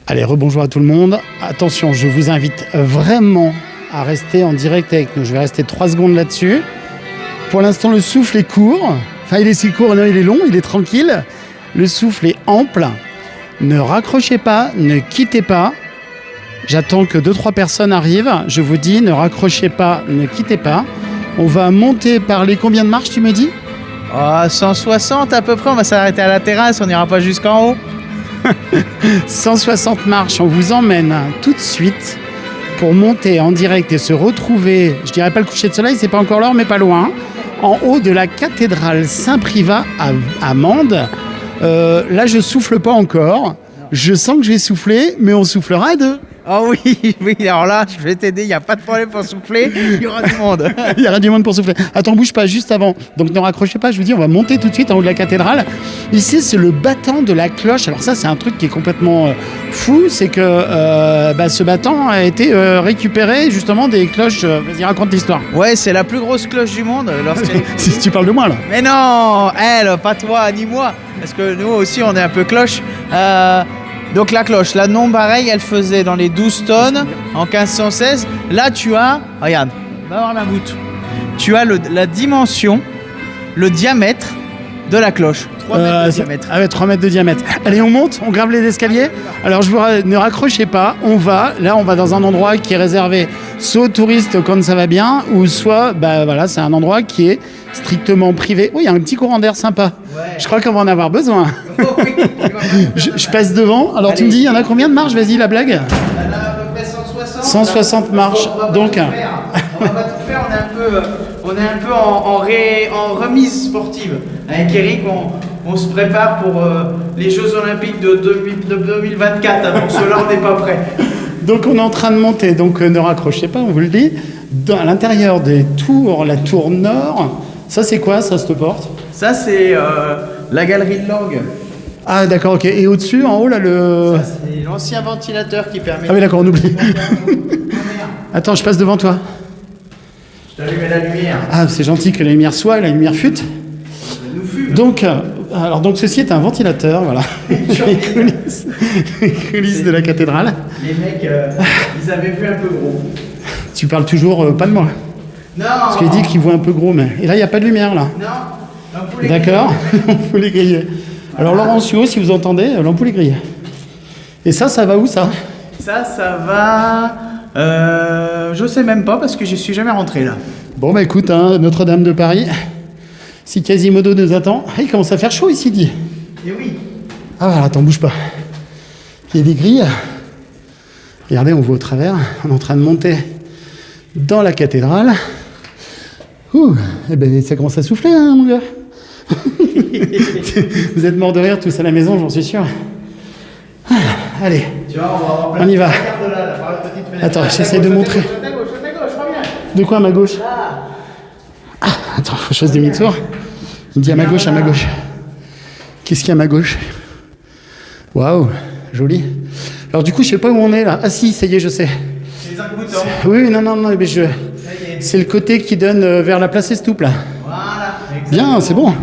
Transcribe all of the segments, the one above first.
Allez, rebonjour à tout le monde. Attention, je vous invite vraiment à rester en direct avec nous. Je vais rester 3 secondes là-dessus. Pour l'instant, le souffle est court. Enfin, il est si court, non, il est long, il est tranquille. Le souffle est ample. Ne raccrochez pas, ne quittez pas. J'attends que 2-3 personnes arrivent. Je vous dis, ne raccrochez pas, ne quittez pas. On va monter par les combien de marches, tu me dis ? 160 à peu près, on va s'arrêter à la terrasse, on n'ira pas jusqu'en haut. 160 marches, on vous emmène tout de suite pour monter en direct et se retrouver, je dirais pas le coucher de soleil, c'est pas encore l'heure, mais pas loin, en haut de la cathédrale Saint-Privat à Mende. Là, je souffle pas encore. Je sens que je vais souffler, mais on soufflera à 2. Oh oui, oui, alors là, je vais t'aider, il n'y a pas de problème pour souffler, il y aura du monde. Il y aura du monde pour souffler. Attends, bouge pas, juste avant. Donc ne raccrochez pas, je vous dis, on va monter tout de suite en haut de la cathédrale. Ici, c'est le battant de la cloche. Alors ça, c'est un truc qui est complètement fou, c'est que ce battant a été récupéré justement des cloches. Vas-y, raconte l'histoire. Ouais, c'est la plus grosse cloche du monde. Si tu parles de moi, là. Mais non, elle, pas toi, ni moi, parce que nous aussi, on est un peu cloche. Donc la cloche, là non pareil, elle faisait dans les 12 tonnes en 1516. Là tu as, regarde, va voir la voûte. Tu as la dimension, le diamètre de la cloche. 3 mètres de diamètre. Ah ouais, 3 mètres de diamètre. Allez, on monte, on grave les escaliers. Alors ne raccrochez pas, on va dans un endroit qui est réservé soit aux touristes quand ça va bien, ou soit, c'est un endroit qui est strictement privé. Oui, il y a un petit courant d'air sympa. Ouais. Je crois qu'on va en avoir besoin. Oh, oui, je passe devant. Alors allez, tu me dis, il y en a combien de marches ? Vas-y, la blague. Il y en a à peu près 160. 160 marches. Donc, on va tout faire. On est un peu en remise sportive. Avec Eric, on se prépare pour les Jeux Olympiques de 2024. Avant cela, on n'est pas prêt. Donc on est en train de monter, donc ne raccrochez pas, on vous le dit. À l'intérieur des tours, la tour nord, ça c'est quoi, ça, cette porte ? Ça c'est la galerie de l'orgue. Ah d'accord, ok. Et au-dessus, en haut, là, Ça c'est l'ancien ventilateur qui permet... Ah oui d'accord, on oublie. Attends, je passe devant toi. Je t'allumais la lumière. Ah, c'est gentil que la lumière soit, la lumière fute. Nous fume. Donc ceci est un ventilateur, voilà. les coulisses de la cathédrale. Les mecs, ils avaient vu un peu gros. Tu parles toujours pas de moi. Non. Parce qu'il dit qu'il voit un peu gros, mais... Et là, il n'y a pas de lumière, là. Non, l'ampoule est d'accord, l'ampoule est grillée. Alors, Laurent Suot, si vous entendez, l'ampoule est grillée. Et ça va où, ça ? Ça va... je sais même pas, parce que je suis jamais rentré, là. Bon, écoute, Notre-Dame de Paris... Si Quasimodo nous attend... Ah, il commence à faire chaud ici, dit. Eh oui. Ah, voilà, attends, bouge pas. Il y a des grilles. Regardez, on voit au travers. On est en train de monter dans la cathédrale. Ouh, ça commence à souffler, mon gars. Vous êtes morts de rire tous à la maison, j'en suis sûr. Ah, allez, tu vois, on y va. Attends, j'essaie de montrer. De quoi à ma gauche ? Attends, faut que je fasse demi-tour. Il me dit à ma gauche, à ma gauche. Qu'est-ce qu'il y a à ma gauche ? Waouh, joli. Alors du coup, je sais pas où on est là. Ah si, ça y est, je sais. C'est les arcs-boutants. Oui, non, mais c'est le côté qui donne vers la place Estoupe là. Voilà. Exactement. Bien, c'est bon.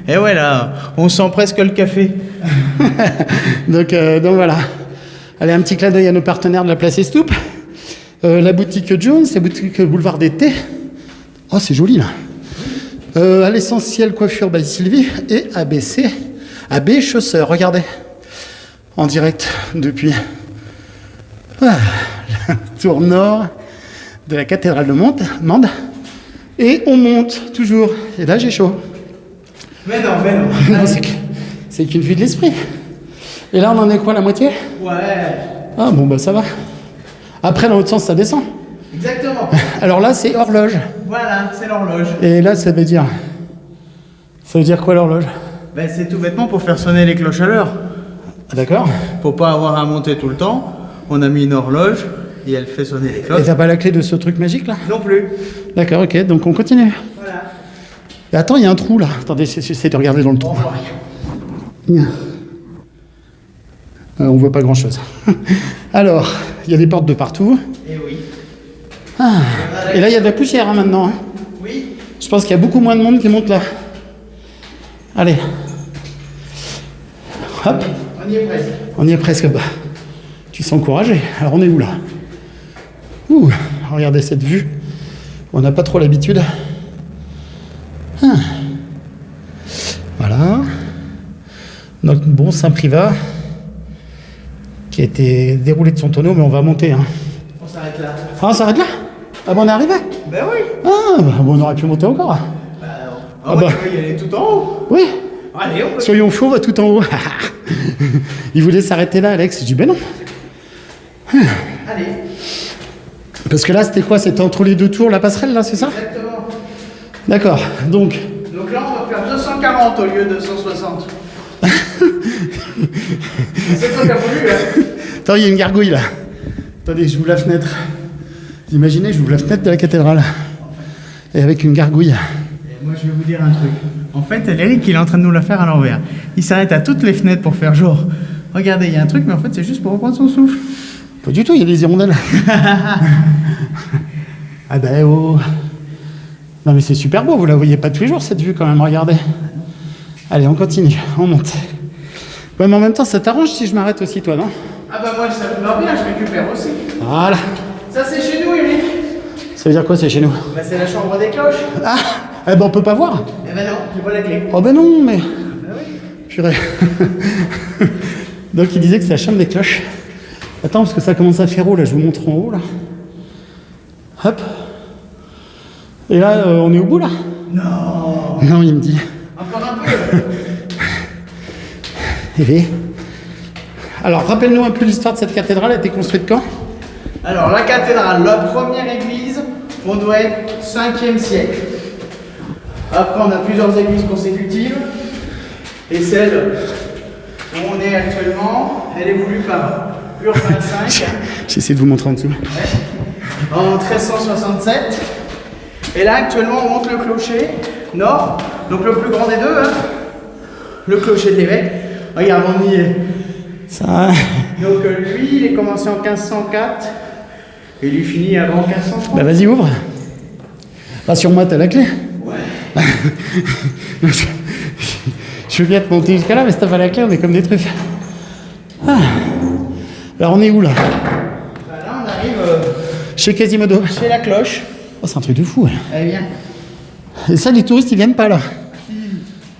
Et ouais, là, on sent presque le café. donc voilà. Allez, un petit clin d'œil à nos partenaires de la place Estoupe. La boutique Jones, la boutique Boulevard d'été. Oh, c'est joli là. À l'essentiel coiffure by Sylvie et AB Chausseur, regardez. En direct depuis la tour nord de la cathédrale de Mende. Et on monte toujours. Et là, j'ai chaud. Mais non. Non, c'est qu'une vue de l'esprit. Et là, on en est quoi, la moitié ? Ouais. Ah bon, ça va. Après, dans l'autre sens, ça descend. Exactement. Alors là, c'est horloge. Voilà, c'est l'horloge. Et là, ça veut dire quoi, l'horloge ? C'est tout bêtement pour faire sonner les cloches à l'heure. Ah, d'accord. Pour pas avoir à monter tout le temps, on a mis une horloge et elle fait sonner les cloches. Et t'as pas la clé de ce truc magique, là ? Non plus. D'accord, ok, donc on continue. Voilà. Et attends, il y a un trou, là. Attendez, j'essaie de regarder dans le trou. On voit pas grand-chose. Alors, il y a des portes de partout. Et oui. Ah. Et là, il y a de la poussière maintenant. Oui. Je pense qu'il y a beaucoup moins de monde qui monte là. Allez. Hop. On y est presque. On y est presque. Tu s'es encouragé. Alors on est où là? Ouh, regardez cette vue. On n'a pas trop l'habitude. Voilà. Notre bon Saint-Privat qui a été déroulé de son tonneau, mais on va monter. Hein. On s'arrête là. Ah, on s'arrête là? Ah bon, on est arrivé? Ben oui. Ah, bah, bon, on aurait pu monter encore. Tu vas y aller tout en haut. Oui. Allez, on peut... Soyons fous, on va tout en haut. Il voulait s'arrêter là, Alex. J'ai dit, ben non. Allez. Parce que là, c'était quoi? C'était entre les deux tours, la passerelle, là, c'est ça? Exactement. D'accord. Donc là, on va faire 240 au lieu de 160. C'est toi qui as voulu, là. Attends, il y a une gargouille, là. Attendez, j'ouvre la fenêtre. Vous imaginez, j'ouvre la fenêtre de la cathédrale. Et avec une gargouille. Et moi, je vais vous dire un truc. En fait, Eric, il est en train de nous la faire à l'envers. Il s'arrête à toutes les fenêtres pour faire genre. Regardez, il y a un truc, mais en fait, c'est juste pour reprendre son souffle. Pas du tout, il y a des hirondelles. Ah ben oh. Non mais c'est super beau, vous la voyez pas tous les jours cette vue quand même, regardez. Allez, on continue, on monte. Ouais, mais en même temps, ça t'arrange si je m'arrête aussi, toi, non? Ah bah moi, ça me va bien, je récupère aussi. Voilà. Ça, c'est chez nous, Eric. Ça veut dire quoi, c'est chez nous? Bah, c'est la chambre des cloches. Ah, eh ben on peut pas voir. Eh ben non, tu vois la clé. Oh ben non, mais... Bah oui. Purée. Donc il disait que c'est la chambre des cloches. Attends, parce que ça commence à faire haut, là, je vous montre en haut, là. Hop. Et là, on est au bout, là? Non. Non, il me dit. Encore un peu. Eh bien. Alors, rappelle-nous un peu l'histoire de cette cathédrale, elle a été construite quand? Alors, la cathédrale, la première église, on doit être 5e siècle. Après, on a plusieurs églises consécutives. Et celle où on est actuellement, elle est voulue par Urbain V. J'essaie de vous montrer en dessous. Ouais. En 1367. Et là, actuellement, on monte le clocher nord. Donc, le plus grand des deux, hein, le clocher de l'évêque. Regarde, on y est. Ça... Donc, lui, il est commencé en 1504. Et lui finit avant 1530. Bah vas-y, ouvre. Rassure-moi, t'as la clé? Ouais. Je veux bien te monter jusqu'à là, mais si t'as pas la clé, on est comme des truffes. Ah. Alors on est où là? Bah là, on arrive Chez Quasimodo. chez la cloche. Oh, c'est un truc de fou. Ouais. Elle vient. Et ça, les touristes, ils viennent pas là?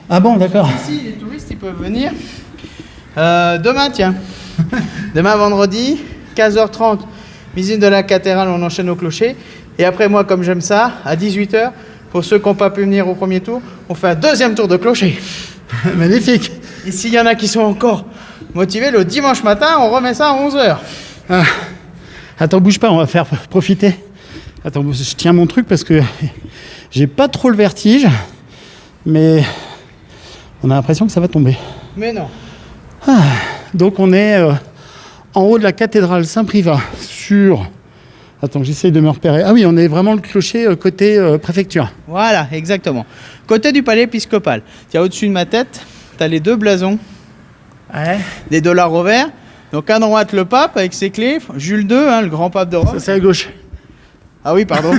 Ah bon, d'accord. Ici, les touristes, ils peuvent venir. Demain, tiens. Demain, vendredi, 15h30, visite de la cathédrale, on enchaîne au clocher. Et après, moi, comme j'aime ça, à 18h, pour ceux qui n'ont pas pu venir au premier tour, on fait un deuxième tour de clocher. Magnifique. Et s'il y en a qui sont encore motivés, le dimanche matin, on remet ça à 11h. Ah. Attends, bouge pas, on va faire profiter. Attends, je tiens mon truc parce que j'ai pas trop le vertige, mais on a l'impression que ça va tomber. Mais non. Ah. Donc on est en haut de la cathédrale Saint-Privat sur... Attends, j'essaye de me repérer. Ah oui, on est vraiment le clocher côté préfecture. Voilà, exactement. Côté du palais épiscopal. Tiens, au-dessus de ma tête, tu as les deux blasons des dollars au vert. Donc à droite, le pape avec ses clés, Jules II, hein, le grand pape de Rome. Ça, c'est à gauche. Ah oui, pardon.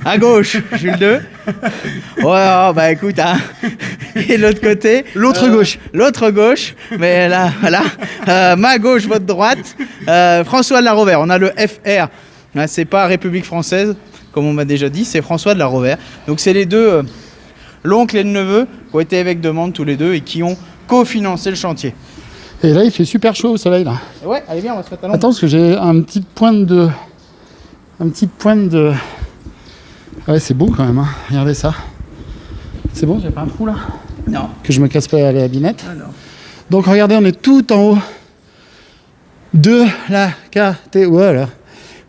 À gauche, Jules II. Ouais, oh, bah écoute, hein. Et l'autre côté. L'autre gauche. L'autre gauche. Mais là, voilà. Ma gauche, votre droite. François de la Rovère. On a le FR. Hein, c'est pas République française, comme on m'a déjà dit, c'est François de la Rovère. Donc c'est les deux, l'oncle et le neveu, qui ont été évêques de Mende tous les deux et qui ont cofinancé le chantier. Et là, il fait super chaud au soleil, là. Ouais, allez bien, on va se mettre à l'ombre. Attends, parce que j'ai un petit point de... Ouais, c'est beau quand même, hein. Regardez ça. C'est bon, j'ai pas un trou là? Non. Que je me casse pas la binette. Ah, non. Donc regardez, on est tout en haut de la cathédrale. Voilà.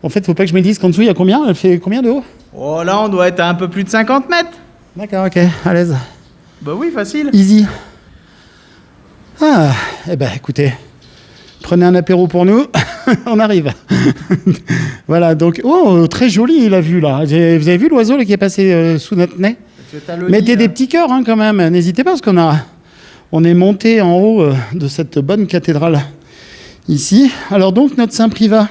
En fait, faut pas que je me dise qu'en dessous, il y a combien? Elle fait combien de haut? Oh là, on doit être à un peu plus de 50 mètres. D'accord, ok, à l'aise. Bah oui, facile. Easy. Ah, eh ben écoutez, prenez un apéro pour nous, on arrive. Voilà, donc, oh, très joli la vue là. Vous avez vu l'oiseau là, qui est passé sous notre nez? Mettez des petits cœurs hein, quand même, n'hésitez pas parce on est monté en haut de cette bonne cathédrale ici. Alors donc notre Saint-Privat,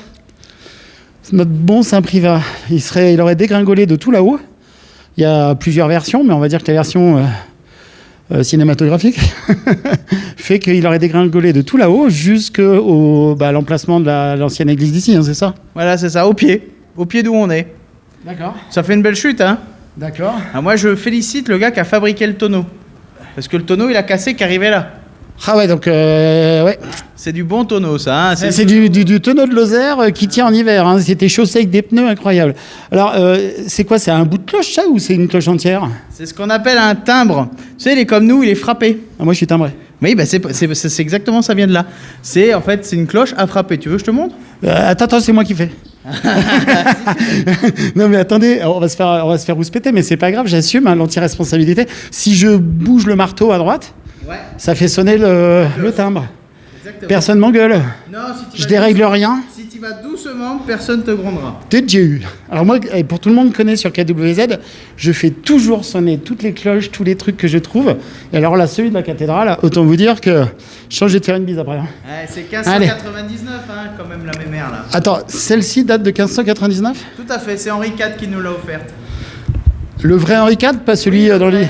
notre bon Saint-Privat, il aurait dégringolé de tout là-haut. Il y a plusieurs versions, mais on va dire que la version cinématographique, fait qu'il aurait dégringolé de tout là-haut jusqu'à l'emplacement de l'ancienne église d'ici, hein, c'est ça? Voilà, c'est ça, au pied d'où on est. D'accord. Ça fait une belle chute, hein. D'accord. Ah, moi, je félicite le gars qui a fabriqué le tonneau. Parce que le tonneau, il a cassé qui arrivait là. Ah ouais, donc ouais. C'est du bon tonneau, ça. Hein. C'est du tonneau de Lozère qui tient en hiver. Hein. C'était chaussé avec des pneus incroyables. Alors, c'est quoi? C'est un bout de cloche, ça, ou c'est une cloche entière? C'est ce qu'on appelle un timbre. Tu sais, il est comme nous, il est frappé. Ah, moi, je suis timbré. Oui, bah c'est exactement, ça vient de là. C'est une cloche à frapper. Tu veux que je te montre? Attends, c'est moi qui fais. Non mais attendez, on va se faire rouspéter, mais c'est pas grave, j'assume hein, l'anti-responsabilité. Si je bouge le marteau à droite, ouais, ça fait sonner le timbre. Exactement. Personne m'engueule. Non, si je dérègle rien. Si tu vas doucement, personne te grondera. Peut-être j'ai eu. Alors moi, pour tout le monde connaît sur KWZ, je fais toujours sonner toutes les cloches, tous les trucs que je trouve. Et alors là, celui de la cathédrale, autant vous dire que je change de te faire une bise après. Hein. Ouais, c'est 1599, hein, quand même, la mémère là. Attends, celle-ci date de 1599? Tout à fait, c'est Henri IV qui nous l'a offerte. Le vrai Henri IV, pas celui dans les...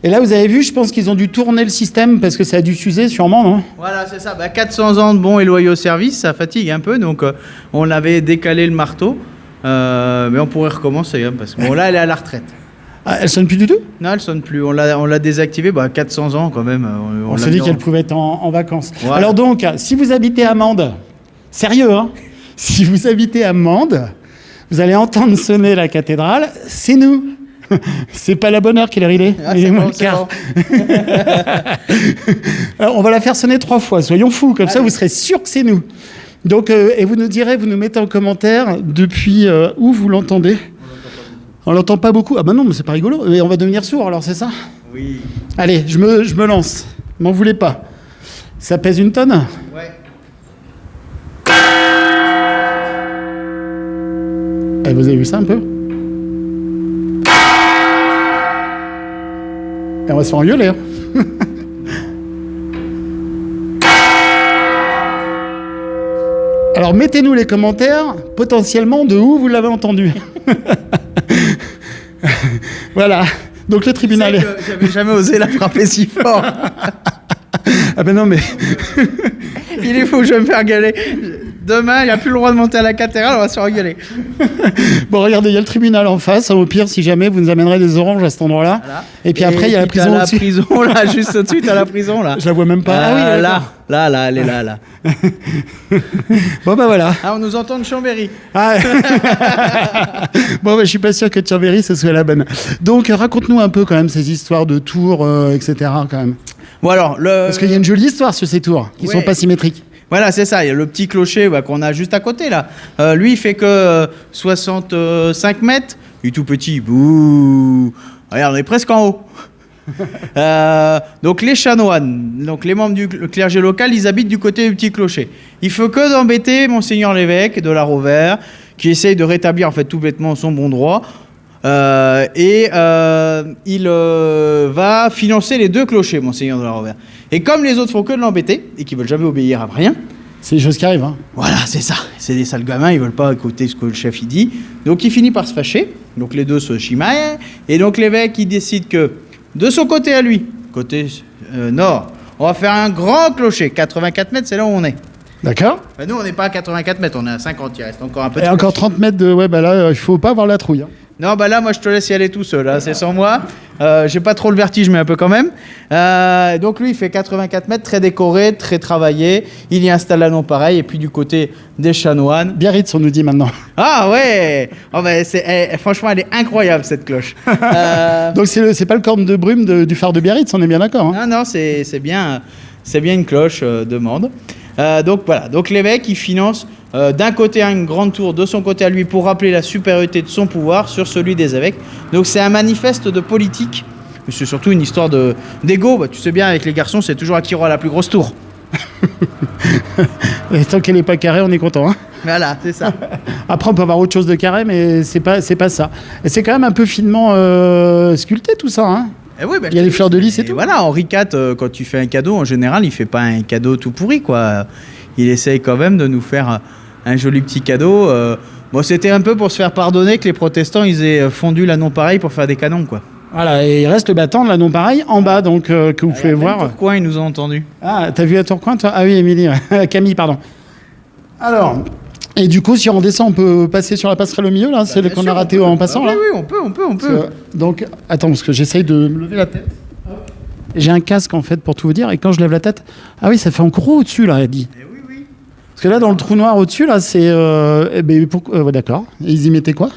Et là, vous avez vu, je pense qu'ils ont dû tourner le système parce que ça a dû s'user sûrement, non? Voilà, c'est ça. 400 ans de bons et loyaux services, ça fatigue un peu. Donc, on avait décalé le marteau. Mais on pourrait recommencer. Hein, parce que bon, là, elle est à la retraite. Ah, elle sonne plus du tout? Non, elle sonne plus. On l'a désactivée. 400 ans quand même. On s'est dit qu'elle pouvait être en vacances. Voilà. Alors donc, si vous habitez à Mende, sérieux, hein? Si vous habitez à Mende, vous allez entendre sonner la cathédrale. C'est nous. C'est pas la bonne heure qu'il est rilé. Ah, c'est bon, c'est bon. Alors, on va la faire sonner 3 fois, soyons fous, comme ça vous serez sûr que c'est nous. Donc, et vous nous direz, vous nous mettez en commentaire depuis où vous l'entendez. On l'entend pas beaucoup. Ah bah non, mais c'est pas rigolo. Mais on va devenir sourd alors, c'est ça? Oui. Allez, je me lance. M'en voulez pas. Ça pèse une tonne? Ouais. Et vous avez vu ça un peu? Et on va se faire engueuler. Hein. Alors mettez-nous les commentaires, potentiellement de où vous l'avez entendu. Voilà. Donc le tribunal. J'avais jamais osé la frapper si fort. Ah ben non mais. Il est fou, je vais me faire gueuler. Demain, il n'a plus le droit de monter à la cathédrale, on va se faire engueuler. Bon, regardez, il y a le tribunal en face. Au pire, si jamais, vous nous amènerez des oranges à cet endroit-là. Voilà. Et puis après, il y a la prison au-dessus. La prison, là, juste au-dessus, t'as la prison, là. Je la vois même pas. Ah oui, là, elle est là. Bon, bah voilà. Ah, on nous entend de Chambéry. Ah. Bon, bah, je suis pas sûr que de Chambéry, ce soit la bonne. Donc, raconte-nous un peu quand même ces histoires de tours, etc. quand même. Bon, alors, parce qu'il y a une jolie histoire sur ces tours, qui sont pas symétriques. Voilà, c'est ça. Il y a le petit clocher qu'on a juste à côté, là. Lui, il fait que 65 mètres. Il est tout petit. Bouh. Regarde, on est presque en haut. Donc, les chanoines, donc les membres du clergé local, ils habitent du côté du petit clocher. Il faut que d'embêter Monseigneur l'évêque de la Rovère, qui essaye de rétablir, en fait, tout bêtement son bon droit. Il va financer les 2 clochers, Monseigneur de la Rovère. Et comme les autres font que de l'embêter, et qu'ils veulent jamais obéir à rien... C'est des choses qui arrivent, hein. Voilà, c'est ça. C'est des sales gamins, ils veulent pas écouter ce que le chef il dit. Donc il finit par se fâcher. Donc les deux se chimaillent. Et donc l'évêque, il décide que, de son côté à lui, côté nord, on va faire un grand clocher. 84 mètres, c'est là où on est. D'accord. Nous, on n'est pas à 84 mètres, on est à 50, il reste encore un peu de... Et encore 30 mètres de... Ouais, bah là, il faut pas avoir la trouille, hein. Non, bah là, moi, je te laisse y aller tout seul. Hein. C'est sans moi. J'ai pas trop le vertige, mais un peu quand même. Donc, lui, il fait 84 mètres, très décoré, très travaillé. Il y installe un nom pareil. Et puis, du côté des chanoines... Biarritz, on nous dit maintenant. Ah, ouais. Oh, bah, franchement, elle est incroyable, cette cloche. Donc, c'est pas le corne de brume du phare de Biarritz, on est bien d'accord, hein. Non, c'est bien une cloche de Mende. Donc, voilà. Donc, l'évêque, il finance... d'un côté une grande tour, de son côté à lui, pour rappeler la supériorité de son pouvoir sur celui des évêques. Donc c'est un manifeste de politique, mais c'est surtout une histoire d'ego. Tu sais bien, avec les garçons, c'est toujours à qui aura la plus grosse tour. Et tant qu'elle n'est pas carrée, on est content, hein. Voilà, c'est ça. Après, on peut avoir autre chose de carré, mais c'est pas ça. Et c'est quand même un peu finement sculpté tout ça, hein. Oui, il y a les fleurs de lys et tout. Voilà, Henri IV, quand tu fais un cadeau, en général, il fait pas un cadeau tout pourri, quoi. Il essaye quand même de nous faire un joli petit cadeau. Bon, c'était un peu pour se faire pardonner que les protestants, ils aient fondu la non-pareil pour faire des canons, quoi. Voilà, et il reste le battant de la non pareil en bas, donc que vous pouvez voir. Pourquoi ils nous ont entendus? Ah, t'as vu à Tourcoing, toi? Ah oui, Émilie, ouais. Camille, pardon. Alors, et du coup, si on descend, on peut passer sur la passerelle au milieu, là, celle qu'on a ratée en passant, là. Oui, on peut. Donc, attends, parce que j'essaye de me lever la tête. J'ai un casque, en fait, pour tout vous dire, et quand je lève la tête, ah oui, ça fait encore au-dessus, là, elle dit. Oui. Parce que là, dans le trou noir au-dessus, là, c'est... ouais, d'accord. Et ils y mettaient quoi?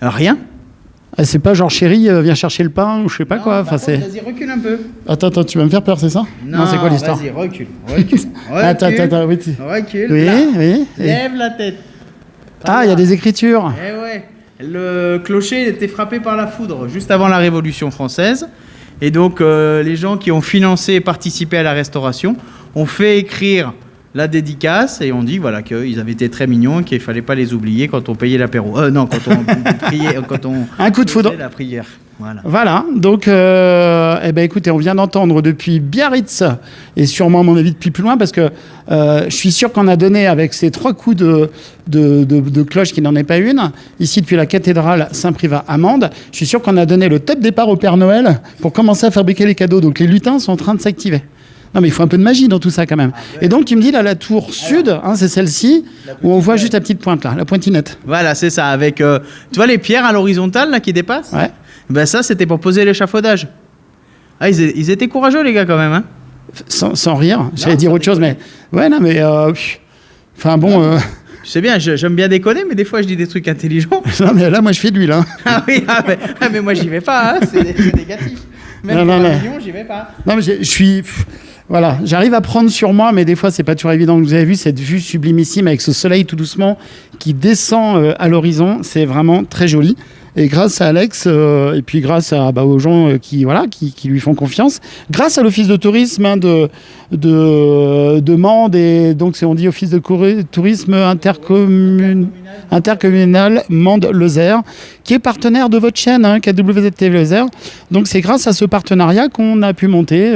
Rien. Ah, c'est pas genre chérie, viens chercher le pain ou je sais pas quoi. Enfin, c'est... Vas-y, recule un peu. Attends, tu vas me faire peur, c'est ça? Non, c'est quoi l'histoire? Vas-y, recule. Attends, oui. Recule. Oui, là. oui. Lève la tête. Ah, il y a des écritures. Eh ouais. Le clocher était frappé par la foudre juste avant la Révolution française. Et donc, les gens qui ont financé et participé à la restauration ont fait écrire la dédicace et on dit voilà qu'ils avaient été très mignons et qu'il ne fallait pas les oublier quand on payait l'apéro. Non, quand on priait, quand on un coup de foudre. La prière. Voilà. Donc, écoutez, on vient d'entendre depuis Biarritz et sûrement à mon avis depuis plus loin parce que je suis sûr qu'on a donné avec ces 3 coups de cloche qui n'en est pas une. Ici, depuis la cathédrale Saint-Privat à Mende, je suis sûr qu'on a donné le top départ au Père Noël pour commencer à fabriquer les cadeaux. Donc, les lutins sont en train de s'activer. Non, mais il faut un peu de magie dans tout ça quand même. Et donc, tu me dis, là, la tour sud, c'est celle-ci, où on voit juste la petite pointe, là, la pointinette. Voilà, c'est ça. Avec, tu vois les pierres à l'horizontale, là, qui dépassent? Ouais. Ben ça, c'était pour poser l'échafaudage. Ah, ils étaient courageux, les gars, quand même, hein? Sans rire. J'allais dire autre chose, mais... Ouais, non, mais... Enfin, bon... Tu sais bien, j'aime bien déconner, mais des fois, je dis des trucs intelligents. Non, mais là, moi, je fais de l'huile, hein. Ah oui, mais moi, j'y vais pas, hein. C'est négatif. Même non, j'y vais pas. Non, mais je suis... Voilà, j'arrive à prendre sur moi, mais des fois, c'est pas toujours évident. Vous avez vu cette vue sublimissime avec ce soleil tout doucement qui descend à l'horizon. C'est vraiment très joli. Et grâce à Alex, et puis grâce aux gens qui lui font confiance, grâce à l'office de tourisme de Mende, et donc on dit office de tourisme intercommunal Mende-Lozère, qui est partenaire de votre chaîne, KWZTV Lozère. Donc c'est grâce à ce partenariat qu'on a pu monter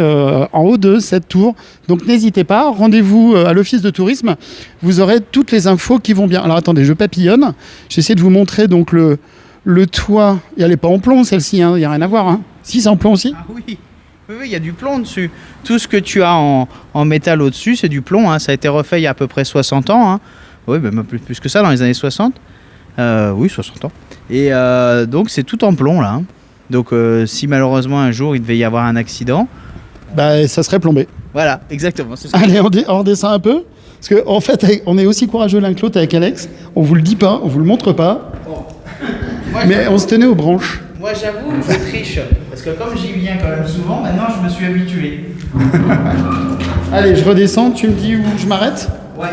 en haut de cette tour. Donc n'hésitez pas, rendez-vous à l'office de tourisme, vous aurez toutes les infos qui vont bien. Alors attendez, je papillonne, j'essaie de vous montrer donc le toit, elle n'est pas en plomb celle-ci, il n'y a rien à voir. Si, c'est en plomb aussi. Ah oui, il y a du plomb dessus. Tout ce que tu as en métal au-dessus, c'est du plomb. Ça a été refait il y a à peu près 60 ans. Oui, même plus que ça, dans les années 60. Oui, 60 ans. Et donc, c'est tout en plomb, là. Donc, si malheureusement, un jour, il devait y avoir un accident... ça serait plombé. Voilà, exactement. Allez, on redescend un peu. Parce qu'en fait, on est aussi courageux l'un que l'autre avec Alex. On vous le dit pas, on vous le montre pas. Mais on se tenait aux branches. Moi, j'avoue, je triche. Parce que comme j'y viens quand même souvent, maintenant, je me suis habitué. Allez, je redescends. Tu me dis où je m'arrête? Ouais.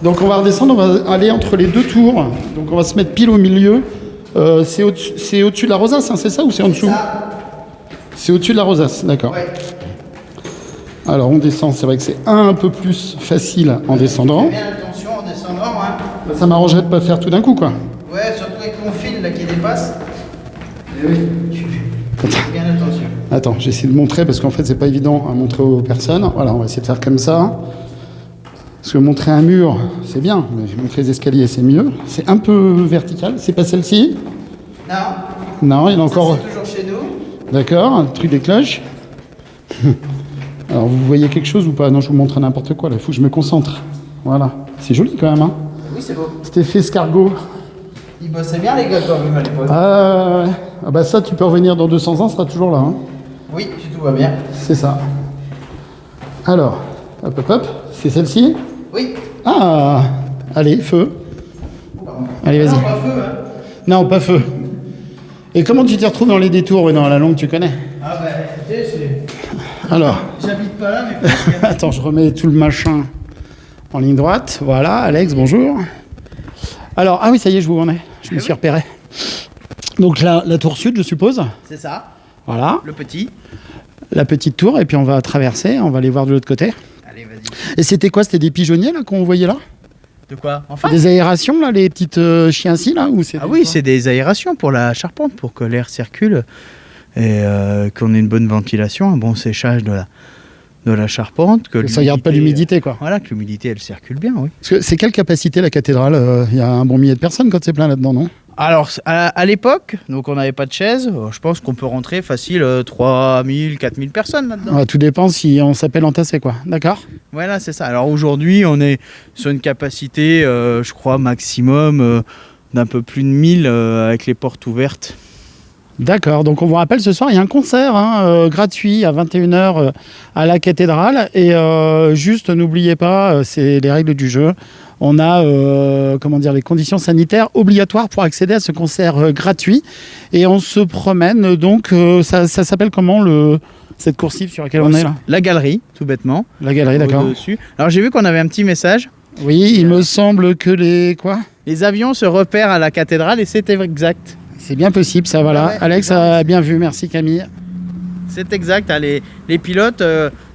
Donc, on va redescendre. On va aller entre les 2 tours. Donc, on va se mettre pile au milieu. C'est au-dessus de la rosace, c'est ça ou c'est en dessous? C'est au-dessus de la rosace, d'accord. Ouais. Alors, on descend. C'est vrai que c'est un peu plus facile en descendant. Fais bien attention en descendant. Ça m'arrangerait de pas faire tout d'un coup, quoi. Ouais, surtout avec ton fil là qui dépasse. Eh oui. Fais bien attention. Attends, j'essaie de montrer parce qu'en fait, c'est pas évident à montrer aux personnes. Voilà, on va essayer de faire comme ça. Parce que montrer un mur, c'est bien, mais montrer les escaliers, c'est mieux. C'est un peu vertical. C'est pas celle-ci? Non, il y en a encore. C'est toujours chez nous. D'accord, un truc des cloches. Alors, vous voyez quelque chose ou pas? Non, je vous montre n'importe quoi là. Il faut que je me concentre. Voilà. C'est joli quand même, Oui, c'est beau. Cet effet escargot. Ils bossaient bien, les gars, quand même, à l'époque. Ah, ça, tu peux revenir dans 200 ans, ça sera toujours là. Oui, si tout va bien. C'est ça. Alors, hop. C'est celle-ci? Oui. Ah, allez, feu. Allez, vas-y. Non, pas feu, Non, pas feu. Et comment tu t'y retrouves dans les détours? Oui, non, la longue, tu connais. Écoutez, c'est... Alors. J'habite pas là, mais... Attends, je remets tout le machin en ligne droite. Voilà, Alex, bonjour. Alors, oui, ça y est, je vous en ai. Je me suis repéré. Donc là, la tour sud, je suppose. C'est ça. Voilà. Le petit. La petite tour, et puis on va traverser, on va aller voir de l'autre côté. Allez, vas-y. Et c'était quoi? C'était des pigeonniers, là, qu'on voyait là? De quoi? Enfin des aérations, là, les petites chiens-ci, là ou oui, c'est des aérations pour la charpente, pour que l'air circule et qu'on ait une bonne ventilation, un bon séchage de la charpente. Que ça ne garde pas l'humidité, quoi. Voilà, que l'humidité, elle circule bien, oui. Parce que c'est quelle capacité, la cathédrale? Il y a un bon millier de personnes quand c'est plein là-dedans, non? Alors, à l'époque, donc on n'avait pas de chaise, je pense qu'on peut rentrer facile 3000, 4000 personnes là-dedans. Ouais, tout dépend si on s'appelle entassé, quoi. D'accord. Voilà, c'est ça. Alors aujourd'hui, on est sur une capacité, je crois, maximum d'un peu plus de 1000 avec les portes ouvertes. D'accord, donc on vous rappelle ce soir, il y a un concert gratuit à 21h à la cathédrale. Et juste, n'oubliez pas, c'est les règles du jeu. On a les conditions sanitaires obligatoires pour accéder à ce concert gratuit. Et on se promène, donc ça s'appelle comment cette coursive sur laquelle on est là? La galerie, tout bêtement. La galerie, d'accord. Dessus. Alors j'ai vu qu'on avait un petit message. Oui, il me semble que les avions se repèrent à la cathédrale et c'était exact. C'est bien possible, ça, voilà. Ouais, Alex a bien vu, merci Camille. C'est exact. Les pilotes,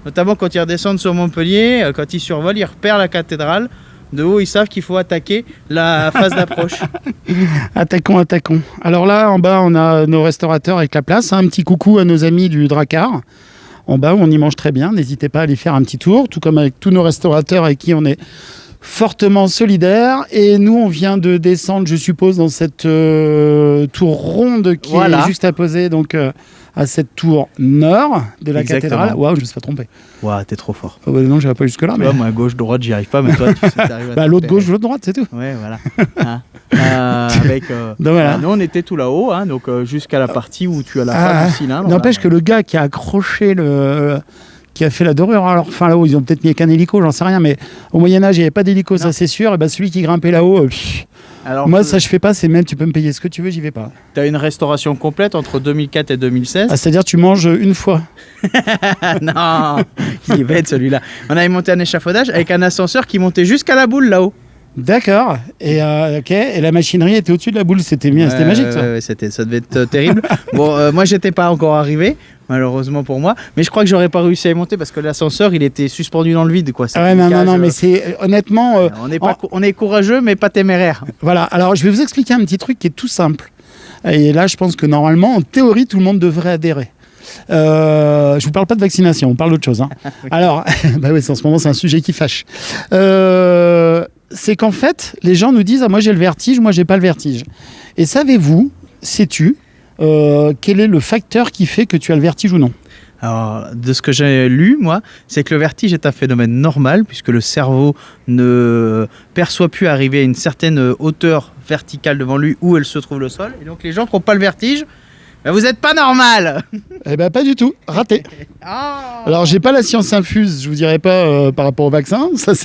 notamment quand ils redescendent sur Montpellier, quand ils survolent, ils repèrent la cathédrale. De haut, ils savent qu'il faut attaquer la phase d'approche. Attaquons. Alors là, en bas, on a nos restaurateurs avec la place. Un petit coucou à nos amis du Drakkar. En bas, on y mange très bien. N'hésitez pas à aller faire un petit tour, tout comme avec tous nos restaurateurs avec qui on est fortement solidaires. Et nous, on vient de descendre, je suppose, dans cette tour ronde qui est juste à poser, donc à cette tour nord de la cathédrale. Waouh, je me suis pas trompé. Waouh, t'es trop fort. Oh, bah non, je vais pas jusque-là. Mais... moi, gauche, droite, j'y arrive pas, mais toi, tu sais, t'arrives à l'autre gauche, l'autre droite, c'est tout. Ouais, voilà. Donc, voilà. Nous, on était tout là-haut, hein, donc jusqu'à la partie où tu as la fin du cylindre. N'empêche que le gars qui a accroché qui a fait la dorure, alors enfin là-haut, ils ont peut-être mis qu'un hélico, j'en sais rien, mais au Moyen-Âge, il n'y avait pas d'hélico, ça c'est sûr. Et ben celui qui grimpait là-haut, moi ça je fais pas, c'est même tu peux me payer ce que tu veux, j'y vais pas. Tu as une restauration complète entre 2004 et 2016. C'est-à-dire tu manges une fois. Non, il est bête celui-là. On avait monté un échafaudage avec un ascenseur qui montait jusqu'à la boule là-haut. D'accord. Et et la machinerie était au-dessus de la boule, c'était magique ça. Ça devait être terrible. Bon, moi j'étais pas encore arrivé, malheureusement pour moi, mais je crois que j'aurais pas réussi à y monter parce que l'ascenseur il était suspendu dans le vide, quoi. Non, mais c'est honnêtement. On est courageux mais pas téméraire. Voilà. Alors je vais vous expliquer un petit truc qui est tout simple. Et là, je pense que normalement, en théorie, tout le monde devrait adhérer. Je vous parle pas de vaccination, on parle d'autre chose. Hein. Alors, bah oui, en ce moment c'est un sujet qui fâche. C'est qu'en fait, les gens nous disent moi j'ai le vertige, moi j'ai pas le vertige. Et savez-vous, sais-tu, quel est le facteur qui fait que tu as le vertige ou non? Alors, de ce que j'ai lu, moi, c'est que le vertige est un phénomène normal puisque le cerveau ne perçoit plus arriver à une certaine hauteur verticale devant lui où elle se trouve le sol. Et donc les gens qui n'ont pas le vertige, vous n'êtes pas normal. Eh ben pas du tout, raté. Alors j'ai pas la science infuse, je vous dirais pas par rapport au vaccin, ça en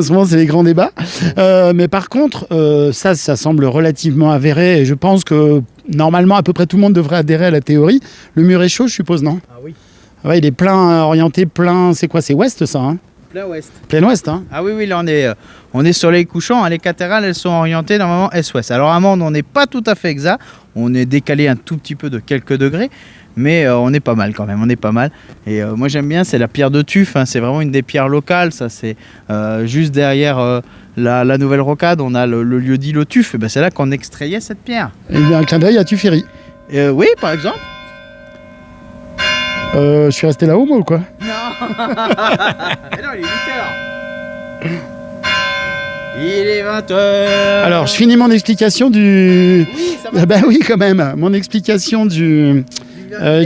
ce moment c'est les grands débats. Mais par contre, ça semble relativement avéré et je pense que normalement à peu près tout le monde devrait adhérer à la théorie. Le mur est chaud, je suppose, non? Ah oui. Ouais, il est plein, orienté plein, c'est quoi? C'est ouest ça, hein? Plein ouest. Plein ouest, hein? Ah oui, là on est sur les couchants, hein, les cathédrales elles sont orientées normalement est-ouest. Alors à Mende on n'est pas tout à fait exact, on est décalé un tout petit peu de quelques degrés, mais on est pas mal quand même, on est pas mal. Et moi j'aime bien, c'est la pierre de Tuf, hein, c'est vraiment une des pierres locales, ça c'est juste derrière la nouvelle rocade, on a le lieu dit le Tuf, et ben c'est là qu'on extrayait cette pierre. Et il y a un clin d'œil à Tuféry. Oui, par exemple. Je suis resté là-haut moi ou quoi? Non. Mais non, il est 8h. Il est 20h. Alors, je finis mon explication du... Oui, ça va. Ben oui, quand même. Mon explication du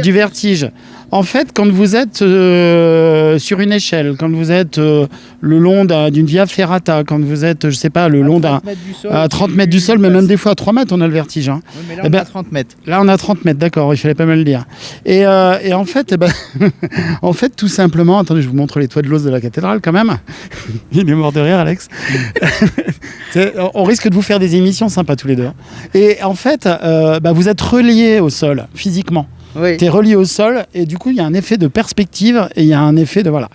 vertige. En fait, quand vous êtes sur une échelle, quand vous êtes le long d'une via ferrata, quand vous êtes, je sais pas, le long à 30 mètres du sol, mais même des fois à 3 mètres, on a le vertige. Hein. Oui, mais là, on a 30 mètres. Là, on a 30 mètres, d'accord, il fallait pas me le dire. Et en fait, en fait, tout simplement, attendez, je vous montre les toits de l'os de la cathédrale quand même. Il est mort de rire, Alex. On risque de vous faire des émissions sympas tous les deux. Et en fait, vous êtes reliés au sol, physiquement. Oui. Tu es relié au sol et du coup il y a un effet de perspective et il y a un effet de voilà.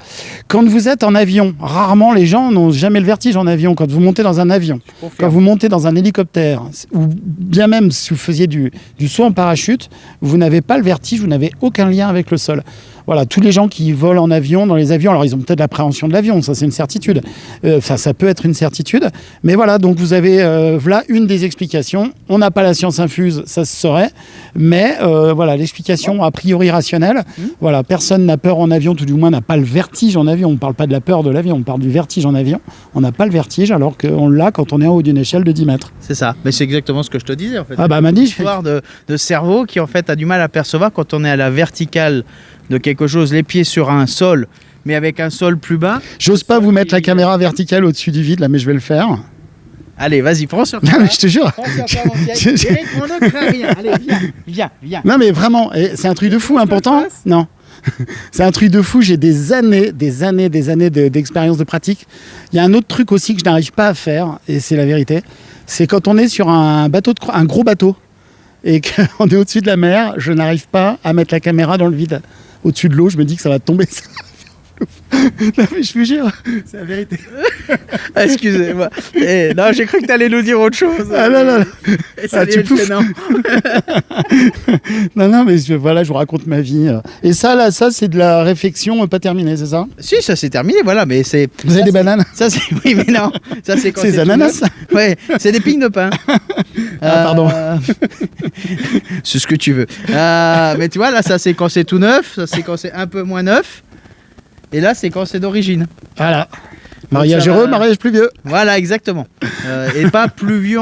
Quand vous êtes en avion, rarement les gens n'ont jamais le vertige en avion. Quand vous montez dans un avion, quand vous montez dans un hélicoptère ou bien même si vous faisiez du saut en parachute, vous n'avez pas le vertige, vous n'avez aucun lien avec le sol. voilà, tous les gens qui volent en avion, dans les avions, alors ils ont peut-être l'appréhension de l'avion, ça c'est une certitude. Ça peut être une certitude. Mais voilà, donc vous avez voilà une des explications. On n'a pas la science infuse, ça se saurait. Mais voilà, l'explication a priori rationnelle. Voilà, personne n'a peur en avion, tout du moins n'a pas le vertige en avion. On ne parle pas de la peur de l'avion, on parle du vertige en avion. On n'a pas le vertige alors qu'on l'a quand on est en haut d'une échelle de 10 mètres. C'est ça. Mais c'est exactement ce que je te disais en fait. Ah bah m'a dit, Histoire de cerveau qui en fait a du mal à percevoir quand on est à la verticale de quelque chose, les pieds sur un sol, mais avec un sol plus bas. J'ose pas vous mettre la caméra verticale au-dessus du vide là, mais je vais le faire. Allez, vas-y, prends sur toi. Non mais je te jure. Prends sur toi, mon pied. Eric, on ne craint rien. Allez, viens. Non mais vraiment, et c'est un truc de fou, important. Non. C'est un truc de fou, j'ai des années d'expérience de pratique. Il y a un autre truc aussi que je n'arrive pas à faire, et c'est la vérité, c'est quand on est sur un gros bateau, et qu'on est au-dessus de la mer, je n'arrive pas à mettre la caméra dans le vide. Au-dessus de l'eau, je me dis que ça va tomber. Non, mais je vous jure, c'est la vérité. Excusez-moi. Non, j'ai cru que tu allais nous dire autre chose. Ah non. Et ça Tu pouffes. Non, mais voilà, je vous raconte ma vie. Et ça, c'est de la réflexion pas terminée, c'est ça? Si, ça c'est terminé, voilà, mais c'est... Vous avez des bananes? Ça, c'est... Oui, mais non. Ça, c'est quand c'est des ananas? Ouais, c'est des pignes de pain. Pardon. C'est ce que tu veux. Mais tu vois, là, ça c'est quand c'est tout neuf, ça c'est quand c'est un peu moins neuf. Et là, c'est quand c'est d'origine. Voilà. Mariage heureux, mariage pluvieux. Voilà, exactement. Et pas pluvieux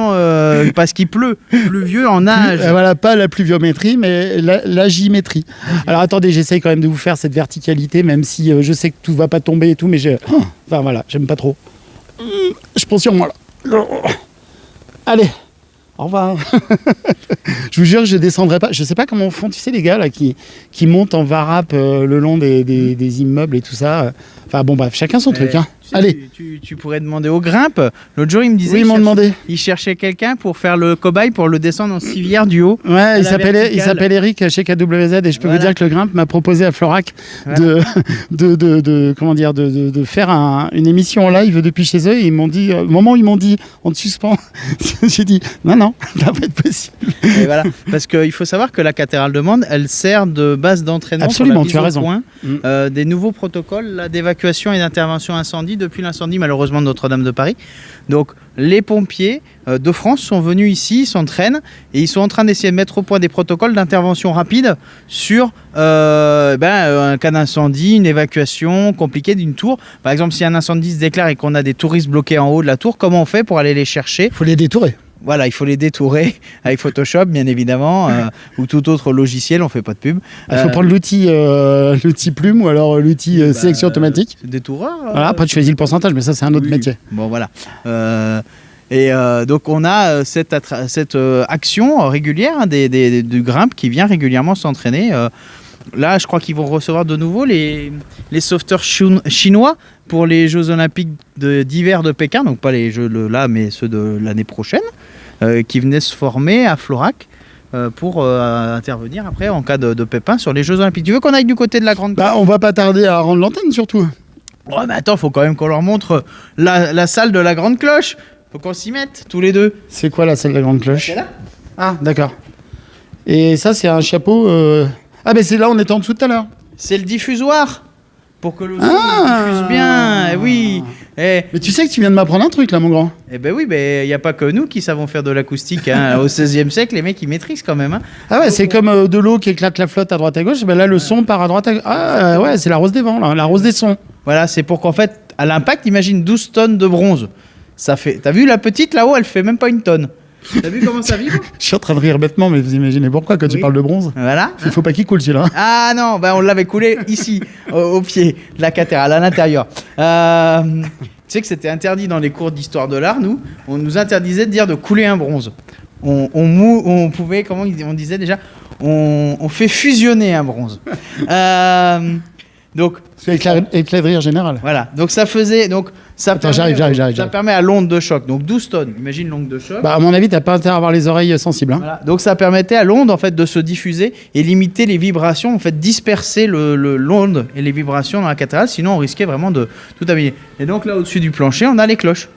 parce qu'il pleut. Pluvieux en âge. Voilà, pas la pluviométrie, mais l'agimétrie. Alors attendez, j'essaye quand même de vous faire cette verticalité, même si je sais que tout va pas tomber et tout, mais enfin voilà, j'aime pas trop. Je pense sur moi là. Allez. Au revoir. Je vous jure, je descendrai pas. Je sais pas comment font, tu sais, les gars là qui montent en varap le long des immeubles et tout ça. Enfin bon, bref, chacun son truc. Hein. Allez. Tu pourrais demander aux grimpes. L'autre jour, il me disait. Oui, ils m'ont demandé. Il cherchait quelqu'un pour faire le cobaye pour le descendre en civière du haut. Ouais, il s'appelle Eric chez KWZ et je peux vous dire que le grimpe m'a proposé à Florac de faire une émission en live depuis chez eux. Et ils m'ont dit, au moment où ils m'ont dit, on te suspend, j'ai dit non, ça va pas être possible. Et voilà, parce qu'il faut savoir que la cathédrale de Mende, elle sert de base d'entraînement. Absolument, pour la mise tu as au raison. Point, des nouveaux protocoles là, d'évacuation et d'intervention incendie depuis l'incendie malheureusement de Notre-Dame de Paris. Donc les pompiers de France sont venus ici, s'entraînent et ils sont en train d'essayer de mettre au point des protocoles d'intervention rapide sur un cas d'incendie, une évacuation compliquée d'une tour. Par exemple, si un incendie se déclare et qu'on a des touristes bloqués en haut de la tour, comment on fait pour aller les chercher? Il faut les détourer. Voilà, il faut les détourer avec Photoshop, bien évidemment, ou tout autre logiciel, on fait pas de pub. Il faut prendre l'outil plume ou alors l'outil sélection automatique. Détoureur. Voilà, après tu choisis le pourcentage, mais ça c'est un autre métier. Bon, voilà. Donc on a cette action régulière du grimpe qui vient régulièrement s'entraîner. Là, je crois qu'ils vont recevoir de nouveau les sauveteurs chinois pour les Jeux Olympiques d'hiver de Pékin, donc pas les Jeux là, mais ceux de l'année prochaine, qui venaient se former à Florac pour intervenir après en cas de pépin sur les Jeux Olympiques. Tu veux qu'on aille du côté de la grande cloche? On va pas tarder à rendre l'antenne surtout. Ouais, mais attends, faut quand même qu'on leur montre la salle de la grande cloche. Faut qu'on s'y mette tous les deux. C'est quoi la salle de la grande cloche? C'est là. Ah, d'accord. Et ça, c'est un chapeau. Ah, ben c'est là, on était en dessous tout à l'heure. C'est le diffusoir. Pour que le son diffuse bien. Oui. Mais tu sais que tu viens de m'apprendre un truc là, mon grand. Eh ben oui, il n'y a pas que nous qui savons faire de l'acoustique. Hein. Au XVIe siècle, les mecs, ils maîtrisent quand même. Hein. Ah ouais, c'est comme de l'eau qui éclate la flotte à droite à gauche. Ben là, le son part à droite à gauche. Ah ouais, c'est la rose des vents, là, la rose des sons. Voilà, c'est pour qu'en fait, à l'impact, imagine 12 tonnes de bronze. Ça fait. T'as vu la petite là-haut, elle fait même pas une tonne. T'as vu comment ça vibre? Je suis en train de rire bêtement, mais vous imaginez pourquoi quand tu parles de bronze? Voilà. Il faut pas qu'il coule celui-là. Ah non, on l'avait coulé ici, au pied de la cathédrale, à l'intérieur. Tu sais que c'était interdit dans les cours d'histoire de l'art, nous. On nous interdisait de dire de couler un bronze. On pouvait, comment on disait déjà, on fait fusionner un bronze. Donc, c'est éclat de rire général. Voilà, donc ça faisait. Donc, Attends, j'arrive. Ça permet à l'onde de choc, donc 12 tonnes, imagine l'onde de choc. À mon avis, t'as pas intérêt à avoir les oreilles sensibles. Hein. Voilà. Donc ça permettait à l'onde en fait, de se diffuser et limiter les vibrations, en fait, disperser l'onde et les vibrations dans la cathédrale, sinon on risquait vraiment de tout abîmer. Et donc là, au-dessus du plancher, on a les cloches.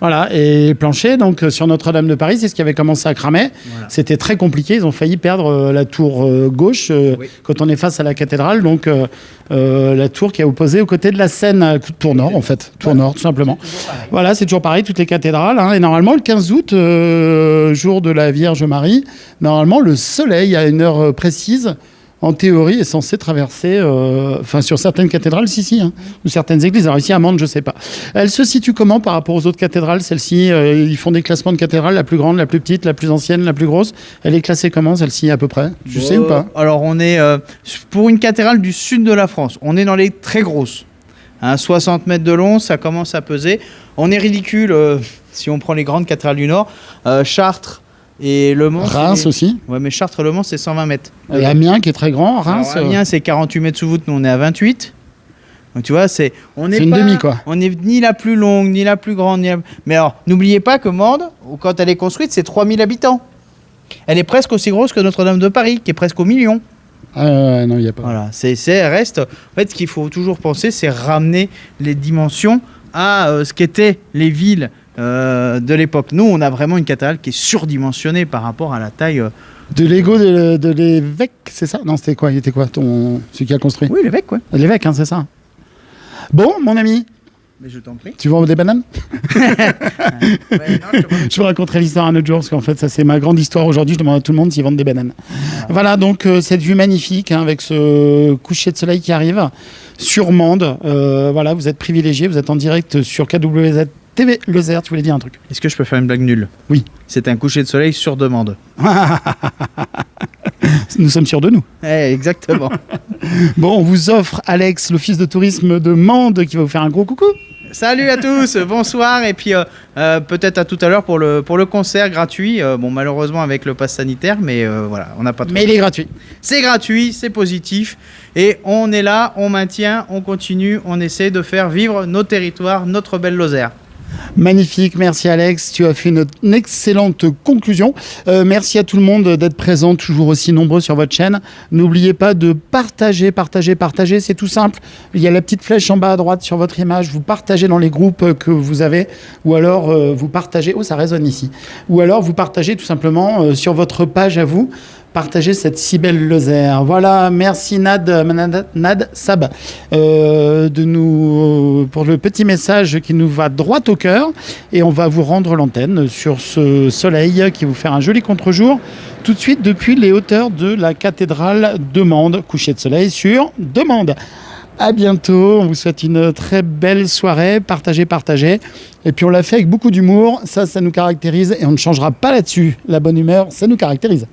Voilà, et plancher, donc sur Notre-Dame de Paris, c'est ce qui avait commencé à cramer. Voilà. C'était très compliqué, ils ont failli perdre la tour gauche quand on est face à la cathédrale, donc la tour qui est opposée aux côtés de la Seine, tour nord en fait, tour nord tout simplement. Voilà, c'est toujours pareil, toutes les cathédrales, hein, et normalement le 15 août, jour de la Vierge Marie, normalement le soleil à une heure précise, en théorie, est censé traverser, sur certaines cathédrales, hein, ou certaines églises. Alors ici, à Mende, je ne sais pas. Elle se situe comment par rapport aux autres cathédrales? Celle-ci, ils font des classements de cathédrales, la plus grande, la plus petite, la plus ancienne, la plus grosse. Elle est classée comment, celle-ci, à peu près? Tu sais ou pas? Alors, on est, pour une cathédrale du sud de la France, on est dans les très grosses. 60 mètres de long, ça commence à peser. On est ridicule si on prend les grandes cathédrales du Nord. Chartres, et Le Mans. Reims aussi. Ouais, mais Chartres et Le Mans, c'est 120 mètres. Et Amiens qui est très grand. Reims. Alors, Amiens, c'est 48 mètres sous voûte, nous on est à 28. Donc tu vois, on est une demi quoi. On n'est ni la plus longue, ni la plus grande. Mais alors, n'oubliez pas que Mende, quand elle est construite, c'est 3000 habitants. Elle est presque aussi grosse que Notre-Dame de Paris, qui est presque au million. Non, il n'y a pas. Voilà, reste. En fait, ce qu'il faut toujours penser, c'est ramener les dimensions à ce qu'étaient les villes de l'époque. Nous, on a vraiment une cathédrale qui est surdimensionnée par rapport à la taille. De l'ego de l'évêque, c'est ça? Non, c'était quoi? Il était quoi, celui qui a construit? Oui, l'évêque, quoi. L'évêque, hein, c'est ça. Bon, mon ami. Mais je t'en prie. Tu vends des bananes? Je vous raconterai l'histoire un autre jour, parce qu'en fait, ça, c'est ma grande histoire aujourd'hui. Je demande à tout le monde s'ils vendent des bananes. Voilà, donc, cette vue magnifique, hein, avec ce coucher de soleil qui arrive sur Mende. Voilà, vous êtes privilégiés, vous êtes en direct sur KWZ TV Lozère. Tu voulais dire un truc? Est-ce que je peux faire une blague nulle? Oui. C'est un coucher de soleil sur demande. Nous sommes sûrs de nous. Exactement. Bon, on vous offre, Alex, l'office de tourisme de Mende, qui va vous faire un gros coucou. Salut à tous, bonsoir, et puis peut-être à tout à l'heure pour le concert gratuit. Bon, malheureusement avec le pass sanitaire, mais voilà, on n'a pas trop. Mais il est gratuit. C'est gratuit, c'est positif, et on est là, on maintient, on continue, on essaie de faire vivre nos territoires, notre belle Lozère. Magnifique, merci Alex, tu as fait une excellente conclusion. Merci à tout le monde d'être présent, toujours aussi nombreux sur votre chaîne. N'oubliez pas de partager, c'est tout simple. Il y a la petite flèche en bas à droite sur votre image, vous partagez dans les groupes que vous avez, ou alors vous partagez, ça résonne ici, ou alors vous partagez tout simplement sur votre page à vous. Partager cette si belle Lozère. Voilà, merci Nad Sab pour le petit message qui nous va droit au cœur. Et on va vous rendre l'antenne sur ce soleil qui va vous faire un joli contre-jour. Tout de suite depuis les hauteurs de la cathédrale de Mende. Coucher de soleil sur Mende. À bientôt, on vous souhaite une très belle soirée, partagez. Et puis on l'a fait avec beaucoup d'humour, ça nous caractérise et on ne changera pas là-dessus. La bonne humeur, ça nous caractérise.